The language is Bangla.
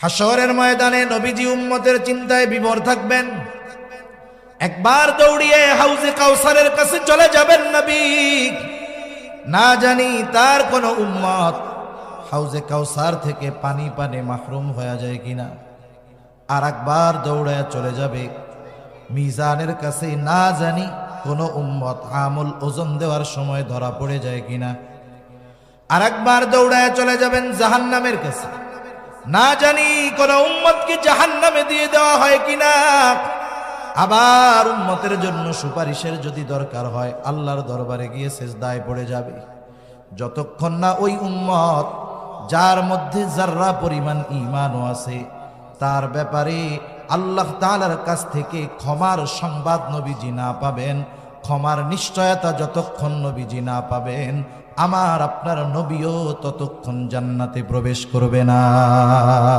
হাশরের ময়দানে নবীজি উম্মতের চিন্তায় বিভোর থাকবেন। একবার দৌড়িয়ে হাউজে কাউসারের কাছে চলে যাবেন নবী। না জানি তার কোন উম্মত হাউজে কাউসার থেকে পানি পানে মাহরুম হয়ে যায় কিনা। আর একবার দৌড়ায় চলে যাবে মিজানের কাছে, না জানি কোন উম্মত আমল ওজন দেওয়ার সময় ধরা পড়ে যায় কিনা। আর একবার দৌড়ায় চলে যাবেন জাহান্নামের কাছে, না জানি কোন উম্মতকে জাহান্নামে দিয়ে দেওয়া হয় কিনা। আবার উম্মতের জন্য সুপারিশের যদি দরকার হয় আল্লাহর দরবারে গিয়ে সিজদায় পড়ে যাবে। যতক্ষণ না ওই উম্মত যার মধ্যে যাররা পরিমাণ ঈমানও আছে তার ব্যাপারে আল্লাহ তাআলার কাছ থেকে ক্ষমার সংবাদ নবীজি না পাবেন, ক্ষমার নিশ্চয়তা যতক্ষণ নবীজি না পাবেন, আমার আপনার নবীও ততক্ষণ জান্নাতে প্রবেশ করবে না।